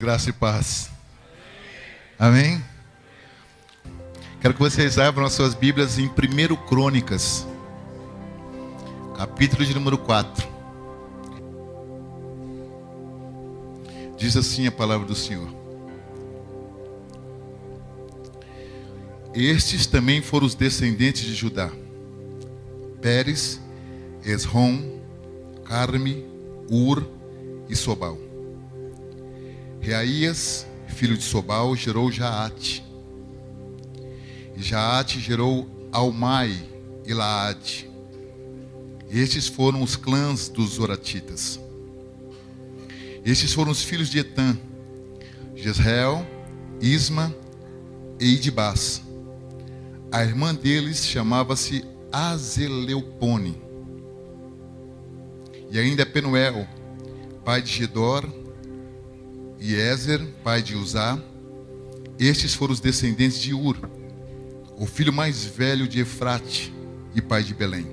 Graça e paz. Amém? Quero que vocês abram as suas Bíblias em 1 Crônicas, capítulo de número 4. Diz assim a palavra do Senhor: Estes também foram os descendentes de Judá: Pérez, Esrom, Carme, Ur e Sobal. Reaías, filho de Sobal, gerou Jaate. E Jaate gerou Almai e Laade. Estes foram os clãs dos Zoratitas. Estes foram os filhos de Etã: Jezreel, Isma e Idibás. A irmã deles chamava-se Azeleupone. E ainda Penuel, pai de Gedor, e Ezer, pai de Uzá. Estes foram os descendentes de Ur, o filho mais velho de Efrate e pai de Belém.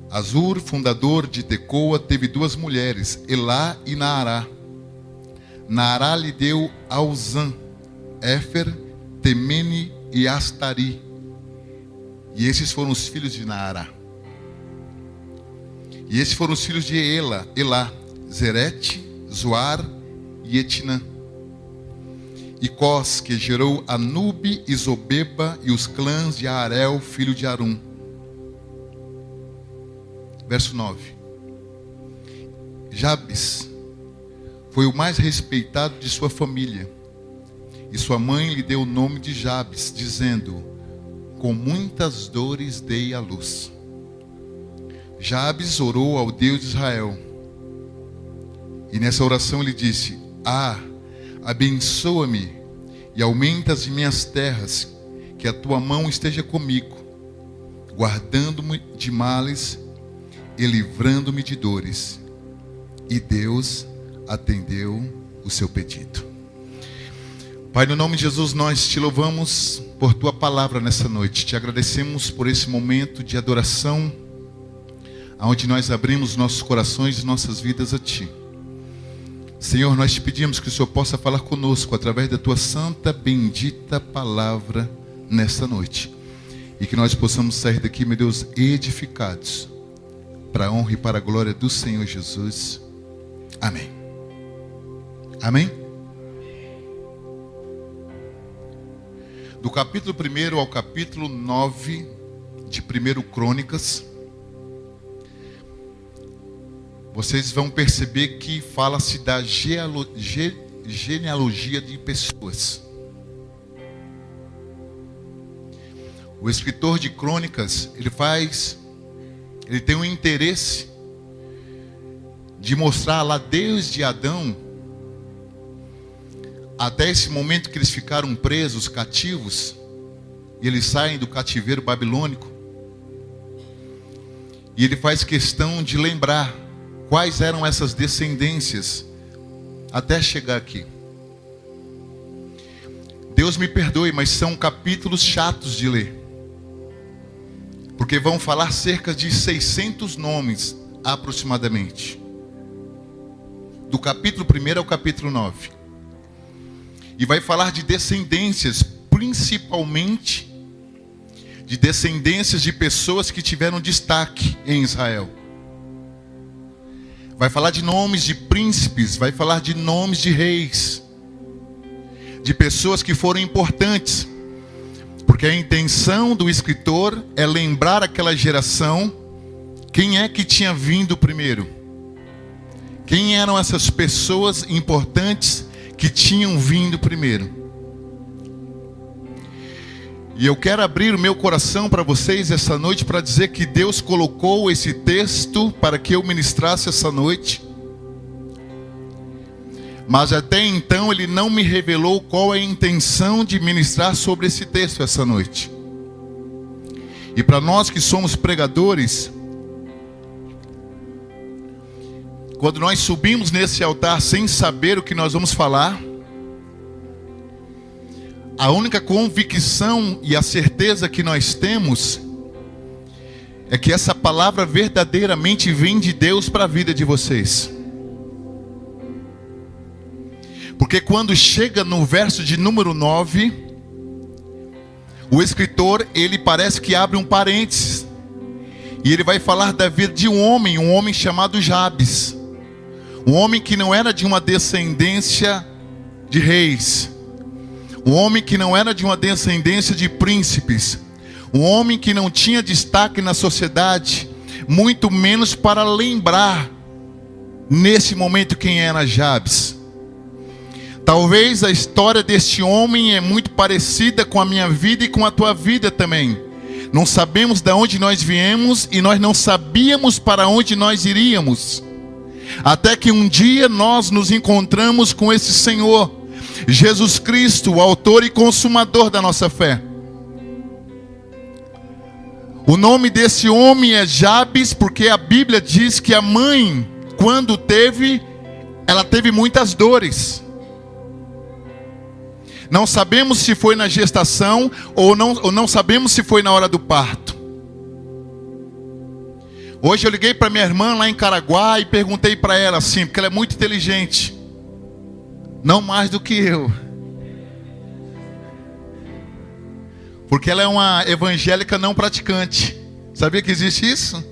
Azur, fundador de Tecoa, teve duas mulheres, Elá e Naará. Naará lhe deu Auzã, Éfer, Temene e Astari. E esses foram os filhos de Naará. E esses foram os filhos de Elá, Zerete, Zoar e Etnã. E Cós, que gerou Anube e Zobeba e os clãs de Arel, filho de Arum. Verso 9. Jabes foi o mais respeitado de sua família, e sua mãe lhe deu o nome de Jabes, dizendo: com muitas dores dei à luz. Jabes orou ao Deus de Israel, e nessa oração ele disse: abençoa-me e aumenta as minhas terras, que a tua mão esteja comigo, guardando-me de males e livrando-me de dores. E Deus atendeu o seu pedido. Pai, no nome de Jesus, nós te louvamos por tua palavra nessa noite. Te agradecemos por esse momento de adoração, onde nós abrimos nossos corações e nossas vidas a ti. Senhor, nós te pedimos que o Senhor possa falar conosco através da tua santa, bendita palavra nessa noite. E que nós possamos sair daqui, meu Deus, edificados, para a honra e para a glória do Senhor Jesus. Amém. Amém? Do capítulo 1 ao capítulo 9 de 1 Crônicas, vocês vão perceber que fala-se da genealogia de pessoas. O escritor de Crônicas, ele tem um interesse de mostrar lá desde Adão até esse momento que eles ficaram presos, cativos, e eles saem do cativeiro babilônico. E ele faz questão de lembrar quais eram essas descendências até chegar aqui. Deus me perdoe, mas são capítulos chatos de ler, porque vão falar cerca de 600 nomes aproximadamente, do capítulo 1 ao capítulo 9. E vai falar de descendências, principalmente de descendências de pessoas que tiveram destaque em Israel. Vai falar de nomes de príncipes, vai falar de nomes de reis, de pessoas que foram importantes, porque a intenção do escritor é lembrar aquela geração quem é que tinha vindo primeiro, quem eram essas pessoas importantes que tinham vindo primeiro. E eu quero abrir o meu coração para vocês essa noite para dizer que Deus colocou esse texto para que eu ministrasse essa noite. Mas até então Ele não me revelou qual é a intenção de ministrar sobre esse texto essa noite. E para nós que somos pregadores, quando nós subimos nesse altar sem saber o que nós vamos falar, a única convicção e a certeza que nós temos é que essa palavra verdadeiramente vem de Deus para a vida de vocês. Porque quando chega no verso de número 9, o escritor, ele parece que abre um parênteses. E ele vai falar da vida de um homem chamado Jabes. Um homem que não era de uma descendência de reis. Um homem que não era de uma descendência de príncipes. Um homem que não tinha destaque na sociedade, muito menos para lembrar nesse momento quem era Jabes. Talvez a história deste homem é muito parecida com a minha vida e com a tua vida também. Não sabemos de onde nós viemos e nós não sabíamos para onde nós iríamos. Até que um dia nós nos encontramos com esse Senhor, Jesus Cristo, o autor e consumador da nossa fé. O nome desse homem é Jabes, porque a Bíblia diz que a mãe, quando ela teve muitas dores. Não sabemos se foi na gestação ou não sabemos se foi na hora do parto. Hoje eu liguei para minha irmã lá em Caraguá e perguntei para ela assim, porque ela é muito inteligente. Não mais do que eu. Porque ela é uma evangélica não praticante. Sabia que existe isso?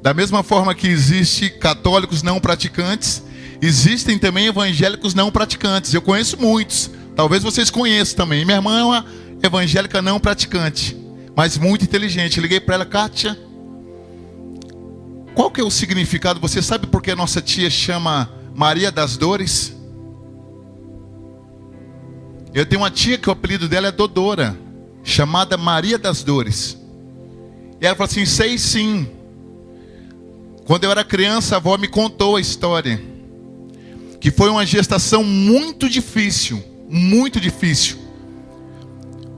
Da mesma forma que existe católicos não praticantes, existem também evangélicos não praticantes. Eu conheço muitos. Talvez vocês conheçam também. Minha irmã é uma evangélica não praticante, mas muito inteligente. Liguei para ela, Kátia, qual que é o significado? Você sabe por que a nossa tia chama Maria das Dores? Eu tenho uma tia que o apelido dela é Dodora, chamada Maria das Dores. E ela falou assim, sei sim. Quando eu era criança, a avó me contou a história. Que foi uma gestação muito difícil. Muito difícil.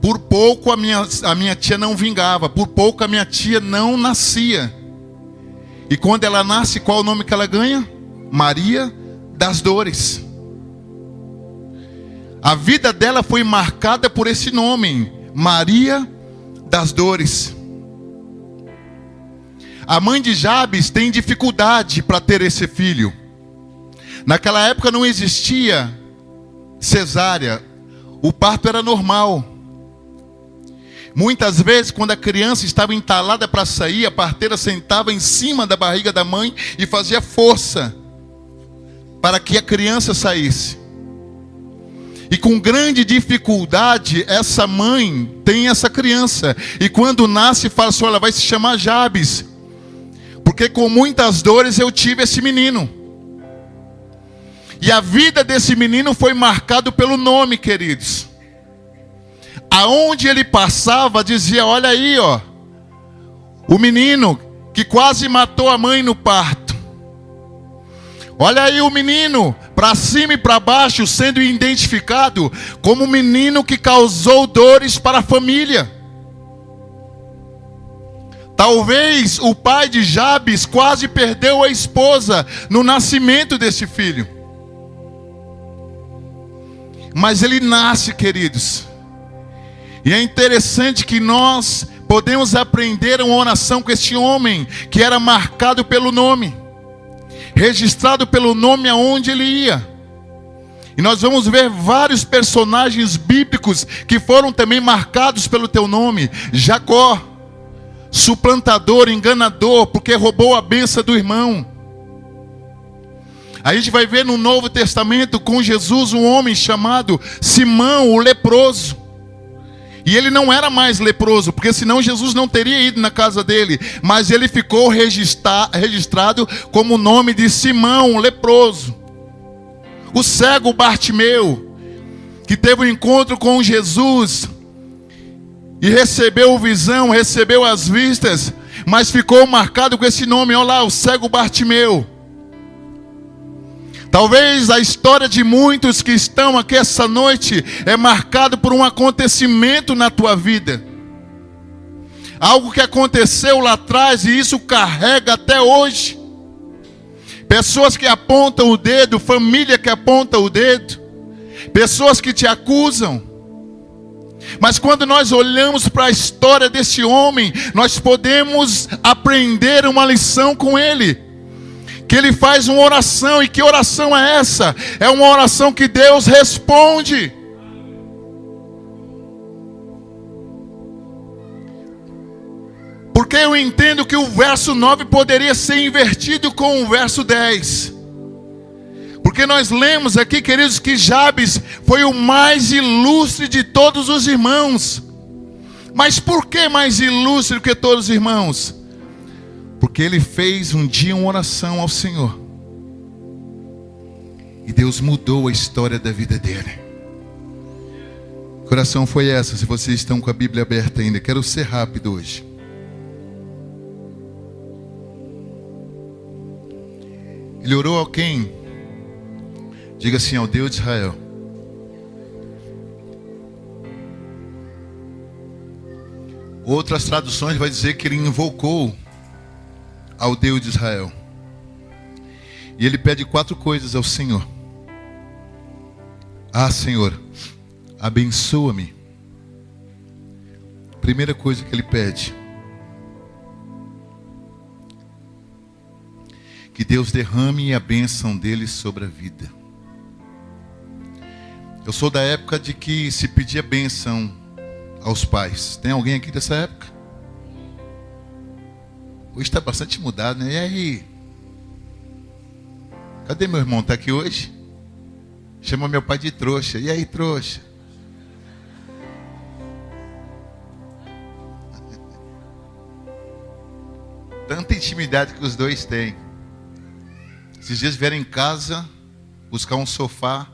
Por pouco a minha tia não vingava. Por pouco a minha tia não nascia. E quando ela nasce, qual o nome que ela ganha? Maria das Dores. A vida dela foi marcada por esse nome, Maria das Dores. A mãe de Jabes tem dificuldade para ter esse filho. Naquela época não existia cesárea, o parto era normal. Muitas vezes, quando a criança estava entalada para sair, a parteira sentava em cima da barriga da mãe e fazia força para que a criança saísse. E com grande dificuldade, essa mãe tem essa criança. E quando nasce, fala assim, ela vai se chamar Jabes, porque com muitas dores eu tive esse menino. E a vida desse menino foi marcado pelo nome, queridos. Aonde ele passava, dizia, olha aí, ó, o menino que quase matou a mãe no parto. Olha aí o menino, para cima e para baixo, sendo identificado como o menino que causou dores para a família. Talvez o pai de Jabes quase perdeu a esposa no nascimento desse filho. Mas ele nasce, queridos. E é interessante que nós podemos aprender uma oração com este homem, que era marcado pelo nome, registrado pelo nome aonde ele ia. E nós vamos ver vários personagens bíblicos que foram também marcados pelo teu nome. Jacó, suplantador, enganador, porque roubou a bênção do irmão. A gente vai ver no Novo Testamento com Jesus um homem chamado Simão, o leproso. E ele não era mais leproso, porque senão Jesus não teria ido na casa dele. Mas ele ficou registrado como o nome de Simão, o leproso. O cego Bartimeu, que teve um encontro com Jesus e recebeu visão, recebeu as vistas, mas ficou marcado com esse nome. Olha lá, o cego Bartimeu. Talvez a história de muitos que estão aqui essa noite é marcado por um acontecimento na tua vida. Algo que aconteceu lá atrás e isso carrega até hoje. Pessoas que apontam o dedo, família que aponta o dedo, pessoas que te acusam. Mas quando nós olhamos para a história desse homem, nós podemos aprender uma lição com ele. que ele faz uma oração. E que oração é essa? É uma oração que Deus responde. Porque eu entendo que o verso 9 poderia ser invertido com o verso 10. Porque nós lemos aqui, queridos, que Jabes foi o mais ilustre de todos os irmãos. Mas por que mais ilustre que todos os irmãos? Porque ele fez um dia uma oração ao Senhor. E Deus mudou a história da vida dele. Que oração foi essa? Se vocês estão com a Bíblia aberta ainda, quero ser rápido hoje. Ele orou a quem? Diga assim: ao Deus de Israel. Outras traduções vai dizer que ele invocou ao Deus de Israel. E ele pede 4 coisas ao Senhor. Ah, Senhor, abençoa-me. Primeira coisa que ele pede: que Deus derrame a bênção dele sobre a vida. Eu sou da época de que se pedia bênção aos pais. Tem alguém aqui dessa época? Hoje está bastante mudado, né? E aí? Cadê meu irmão? Está aqui hoje? Chama meu pai de trouxa. E aí, trouxa? Tanta intimidade que os dois têm. Esses dias vieram em casa buscar um sofá.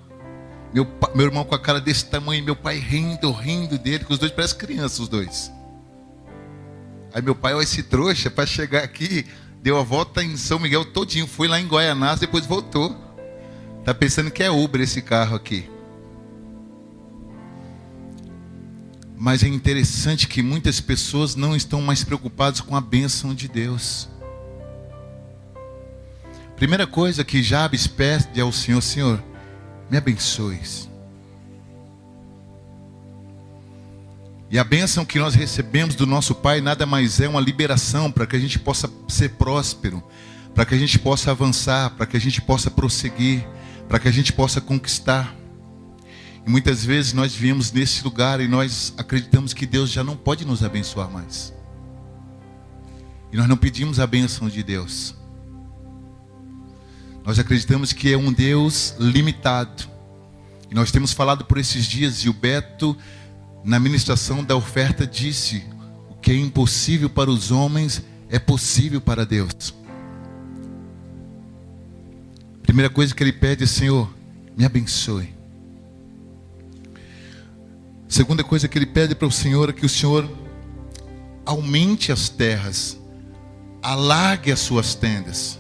Meu irmão com a cara desse tamanho, meu pai rindo dele, que os dois parecem crianças, os dois. Aí meu pai, olha esse trouxa, para chegar aqui, deu a volta em São Miguel todinho, foi lá em Guaianás, depois voltou. Tá pensando que é Uber esse carro aqui. Mas é interessante que muitas pessoas não estão mais preocupadas com a bênção de Deus. Primeira coisa que Jabes pede ao Senhor: Senhor, me abençoes. E a bênção que nós recebemos do nosso Pai nada mais é uma liberação para que a gente possa ser próspero, para que a gente possa avançar, para que a gente possa prosseguir, para que a gente possa conquistar. E muitas vezes nós viemos nesse lugar e nós acreditamos que Deus já não pode nos abençoar mais. E nós não pedimos a bênção de Deus. Nós acreditamos que é um Deus limitado. E nós temos falado por esses dias, e o Beto, na ministração da oferta, disse: o que é impossível para os homens é possível para Deus. Primeira coisa que ele pede é: Senhor, me abençoe. Segunda coisa que ele pede para o Senhor é que o Senhor aumente as terras, alargue as suas tendas.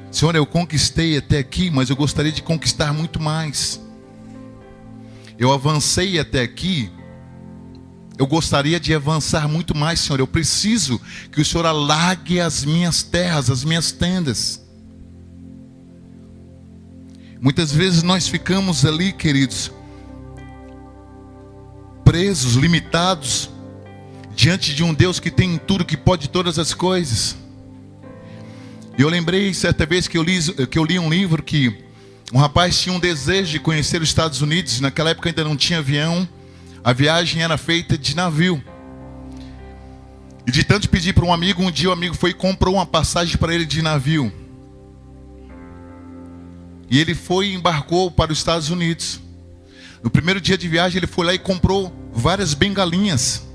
Senhor, eu conquistei até aqui, mas eu gostaria de conquistar muito mais. Eu avancei até aqui, eu gostaria de avançar muito mais, Senhor. Eu preciso que o Senhor alargue as minhas terras, as minhas tendas. Muitas vezes nós ficamos ali, queridos, presos, limitados, diante de um Deus que tem tudo, que pode todas as coisas. E eu lembrei certa vez que eu li um livro que um rapaz tinha um desejo de conhecer os Estados Unidos. Naquela época ainda não tinha avião. A viagem era feita de navio. E de tanto pedir para um amigo, um dia o amigo foi e comprou uma passagem para ele de navio. E ele foi e embarcou para os Estados Unidos. No primeiro dia de viagem ele foi lá e comprou várias bengalinhas,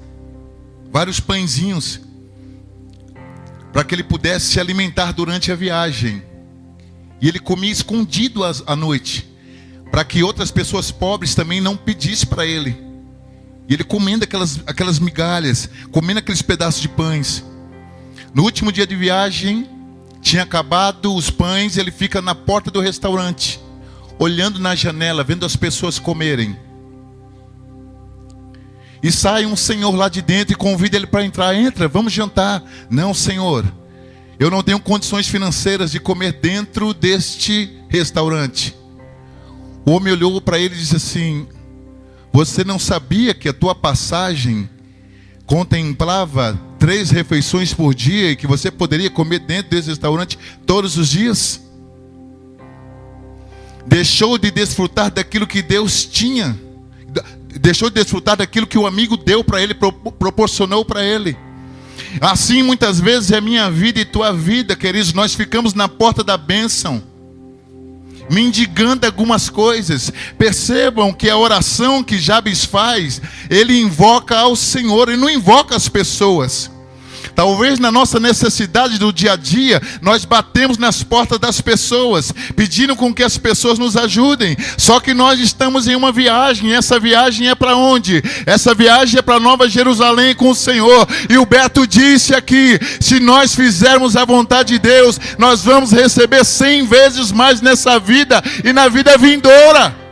vários pãezinhos, para que ele pudesse se alimentar durante a viagem. E ele comia escondido à noite, para que outras pessoas pobres também não pedissem para ele. E ele comendo aquelas migalhas, comendo aqueles pedaços de pães. No último dia de viagem, tinha acabado os pães, ele fica na porta do restaurante, olhando na janela, vendo as pessoas comerem. E sai um senhor lá de dentro e convida ele para entrar. Entra, vamos jantar. Não, senhor, eu não tenho condições financeiras de comer dentro deste restaurante. O homem olhou para ele e disse assim: você não sabia que a tua passagem contemplava 3 refeições por dia e que você poderia comer dentro desse restaurante todos os dias? Deixou de desfrutar daquilo que Deus tinha. Deixou de desfrutar daquilo que o amigo deu para ele, proporcionou para ele. Assim muitas vezes é minha vida e tua vida, queridos. Nós ficamos na porta da bênção, mendigando algumas coisas. Percebam que a oração que Jabes faz, ele invoca ao Senhor, ele não invoca as pessoas. Talvez na nossa necessidade do dia a dia, nós batemos nas portas das pessoas, pedindo com que as pessoas nos ajudem. Só que nós estamos em uma viagem, e essa viagem é para onde? Essa viagem é para Nova Jerusalém com o Senhor. E o Beto disse aqui, se nós fizermos a vontade de Deus, nós vamos receber 100 vezes mais nessa vida e na vida vindoura.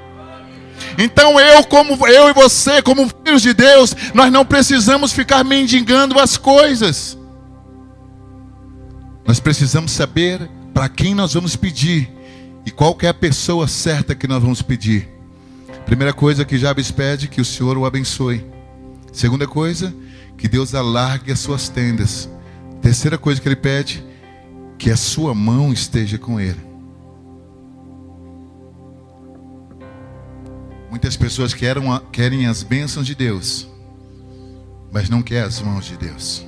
Então eu e você, como filhos de Deus, nós não precisamos ficar mendigando as coisas. Nós precisamos saber para quem nós vamos pedir e qual que é a pessoa certa que nós vamos pedir. Primeira coisa que Jabes pede, que o Senhor o abençoe. Segunda coisa, que Deus alargue as suas tendas. Terceira coisa que ele pede, que a sua mão esteja com ele. Muitas pessoas querem as bênçãos de Deus, mas não querem as mãos de Deus.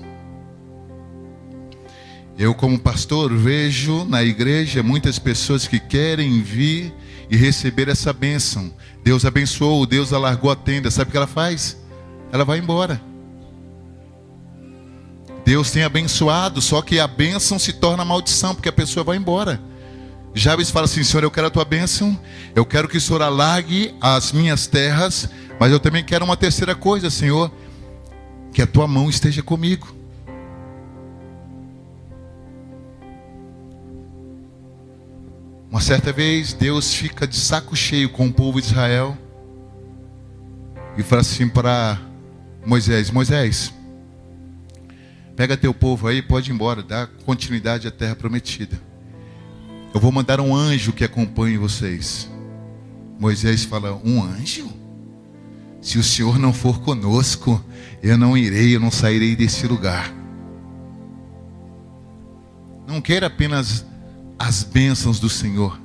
Eu, como pastor, vejo na igreja muitas pessoas que querem vir e receber essa bênção. Deus abençoou, Deus alargou a tenda. Sabe o que ela faz? Ela vai embora. Deus tem abençoado, só que a bênção se torna maldição, porque a pessoa vai embora. Jabes fala assim: Senhor, eu quero a tua bênção, eu quero que o Senhor alargue as minhas terras, mas eu também quero uma terceira coisa, Senhor, que a tua mão esteja comigo. Uma certa vez, Deus fica de saco cheio com o povo de Israel e fala assim para Moisés: Moisés, pega teu povo aí, pode ir embora, dá continuidade à terra prometida. Eu vou mandar um anjo que acompanhe vocês. Moisés fala: um anjo? Se o Senhor não for conosco, eu não irei, eu não sairei desse lugar. Não queira apenas as bênçãos do Senhor,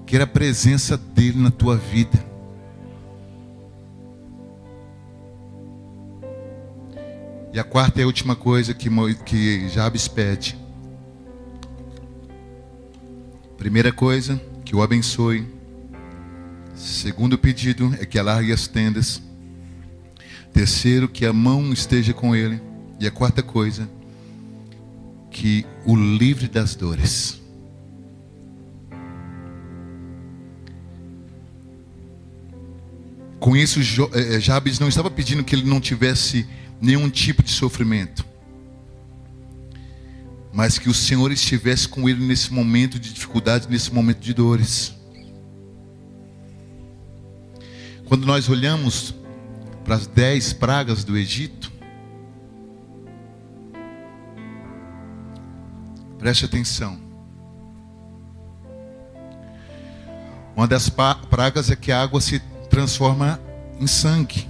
queira a presença dele na tua vida. E a quarta e a última coisa que Jabes pede. Primeira coisa, que o abençoe. Segundo pedido é que alargue as tendas. Terceiro, que a mão esteja com ele. E a quarta coisa, que o livre das dores. Com isso, Jabes não estava pedindo que ele não tivesse nenhum tipo de sofrimento, mas que o Senhor estivesse com ele nesse momento de dificuldade, nesse momento de dores. Quando nós olhamos para as 10 pragas do Egito, preste atenção. Uma das pragas é que a água se transforma em sangue.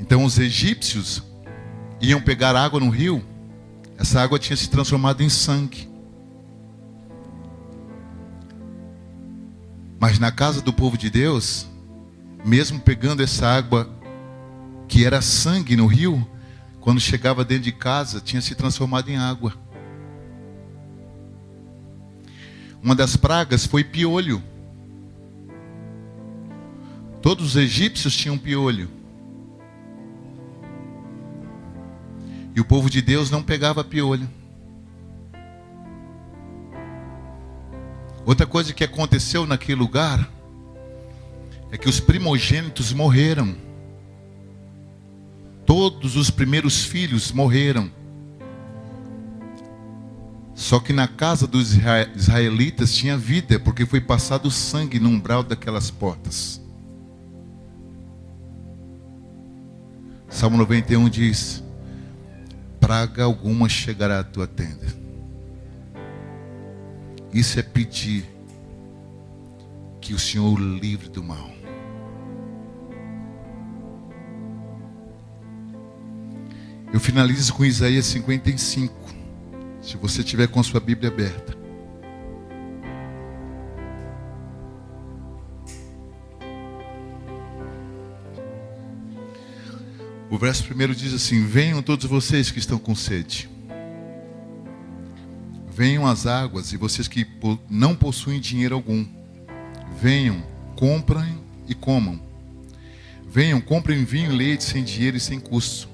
Então os egípcios iam pegar água no rio, essa água tinha se transformado em sangue. Mas na casa do povo de Deus, mesmo pegando essa água que era sangue no rio, quando chegava dentro de casa, tinha se transformado em água. Uma das pragas foi piolho. Todos os egípcios tinham piolho. E o povo de Deus não pegava piolho. Outra coisa que aconteceu naquele lugar é que os primogênitos morreram. Todos os primeiros filhos morreram. Só que na casa dos israelitas tinha vida, porque foi passado sangue no umbral daquelas portas. Salmo 91 diz: praga alguma chegará à tua tenda. Isso é pedir que o Senhor o livre do mal. Eu finalizo com Isaías 55. Se você tiver com a sua Bíblia aberta. O verso primeiro diz assim: venham todos vocês que estão com sede. Venham às águas, e vocês que não possuem dinheiro algum. Venham, comprem e comam. Venham, comprem vinho e leite sem dinheiro e sem custo.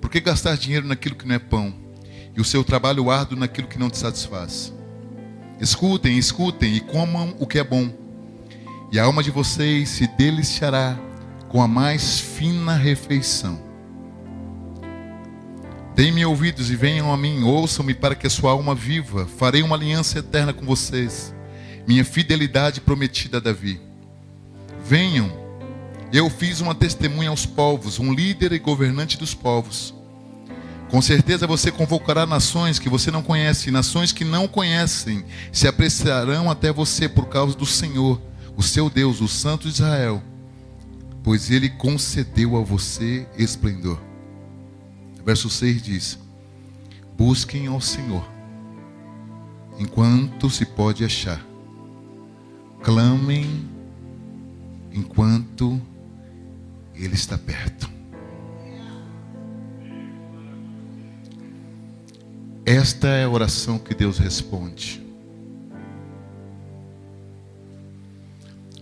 Por que gastar dinheiro naquilo que não é pão, e o seu trabalho árduo naquilo que não te satisfaz? Escutem, escutem e comam o que é bom, e a alma de vocês se deliciará com a mais fina refeição. Deem-me ouvidos e venham a mim, ouçam-me para que a sua alma viva. Farei uma aliança eterna com vocês, minha fidelidade prometida a Davi. Venham, eu fiz uma testemunha aos povos, um líder e governante dos povos. Com certeza você convocará nações que você não conhece, e nações que não conhecem se apressarão até você por causa do Senhor, o seu Deus, o Santo de Israel, pois Ele concedeu a você esplendor. Verso 6 diz: busquem ao Senhor enquanto se pode achar. Clamem enquanto Ele está perto. Esta é a oração que Deus responde.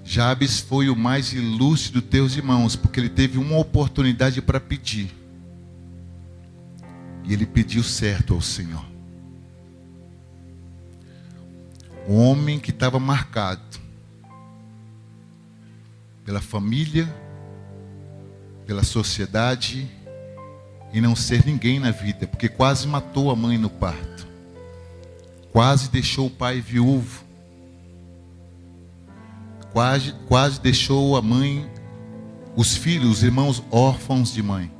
Jabes foi o mais ilustre dos teus irmãos, porque ele teve uma oportunidade para pedir. E ele pediu certo ao Senhor. Um homem que estava marcado pela família, pela sociedade, e não ser ninguém na vida, porque quase matou a mãe no parto, quase deixou o pai viúvo, quase deixou a mãe, os filhos, os irmãos órfãos de mãe.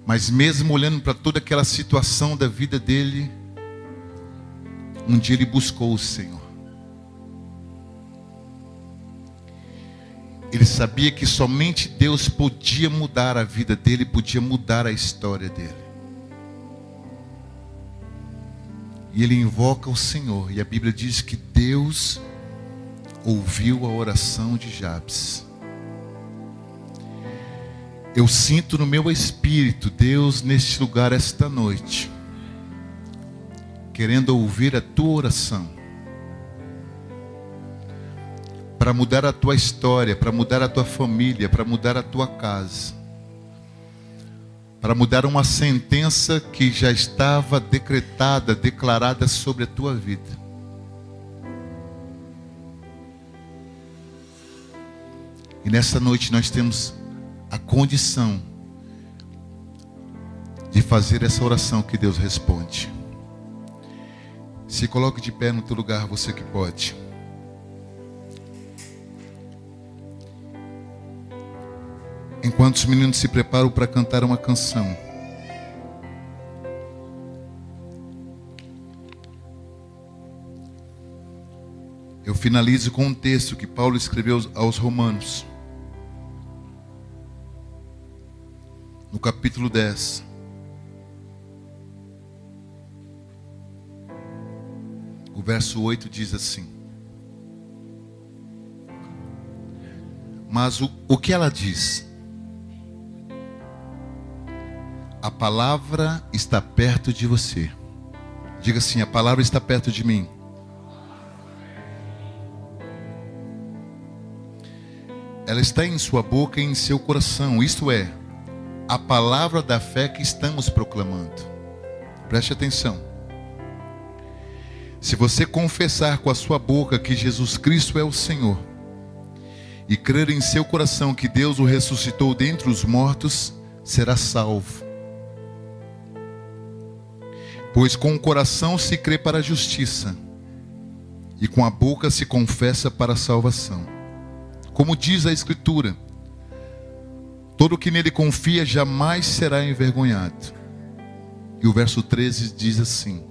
Mas mesmo olhando para toda aquela situação da vida dele, um dia ele buscou o Senhor. Ele sabia que somente Deus podia mudar a vida dele, podia mudar a história dele. E ele invoca o Senhor, e a Bíblia diz que Deus ouviu a oração de Jabes. Eu sinto no meu espírito Deus neste lugar esta noite, querendo ouvir a tua oração, para mudar a tua história, para mudar a tua família, para mudar a tua casa, para mudar uma sentença que já estava decretada, declarada sobre a tua vida. E nessa noite nós temos a condição de fazer essa oração que Deus responde. Se coloque de pé no teu lugar, você que pode. Enquanto os meninos se preparam para cantar uma canção, eu finalizo com um texto que Paulo escreveu aos Romanos, no capítulo 10. O verso 8 diz assim: mas o que ela diz? A palavra está perto de você. Diga assim: a palavra está perto de mim. Ela está em sua boca e em seu coração. Isto é, a palavra da fé que estamos proclamando. Preste atenção. Se você confessar com a sua boca que Jesus Cristo é o Senhor, e crer em seu coração que Deus o ressuscitou dentre os mortos, será salvo. Pois com o coração se crê para a justiça, e com a boca se confessa para a salvação. Como diz a Escritura, todo que nele confia jamais será envergonhado. E o verso 13 diz assim: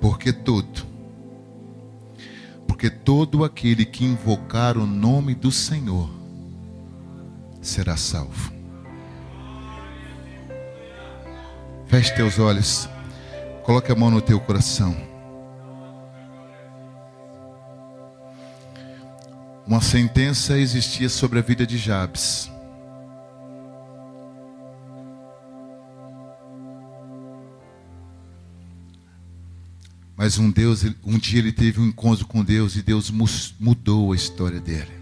porque todo aquele que invocar o nome do Senhor será salvo. Feche teus olhos. Coloque a mão no teu coração. Uma sentença existia sobre a vida de Jabes. Mas um dia ele teve um encontro com Deus e Deus mudou a história dele.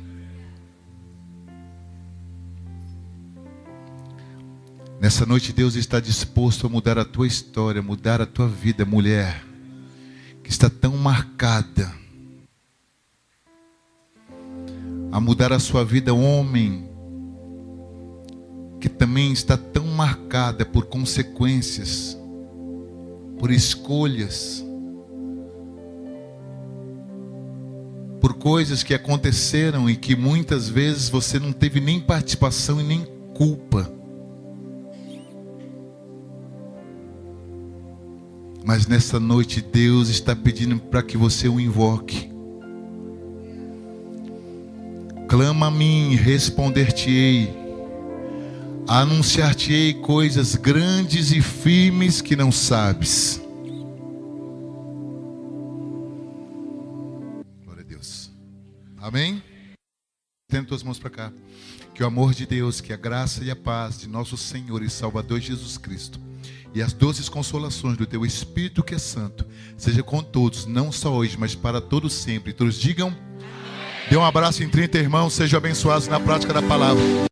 Nessa noite Deus está disposto a mudar a tua história, mudar a tua vida, mulher, que está tão marcada. A mudar a sua vida, homem, que também está tão marcada por consequências, por escolhas, por coisas que aconteceram e que muitas vezes você não teve nem participação e nem culpa. Mas nessa noite Deus está pedindo para que você o invoque. Clama a mim, responder-te-ei. Anunciar-te-ei coisas grandes e firmes que não sabes. Glória a Deus. Amém? Tendo tuas mãos para cá. Que o amor de Deus, que a graça e a paz de nosso Senhor e Salvador Jesus Cristo e as doces consolações do teu Espírito que é santo, seja com todos, não só hoje, mas para todos sempre. Todos digam, dê um abraço em 30 irmãos, sejam abençoados na prática da palavra.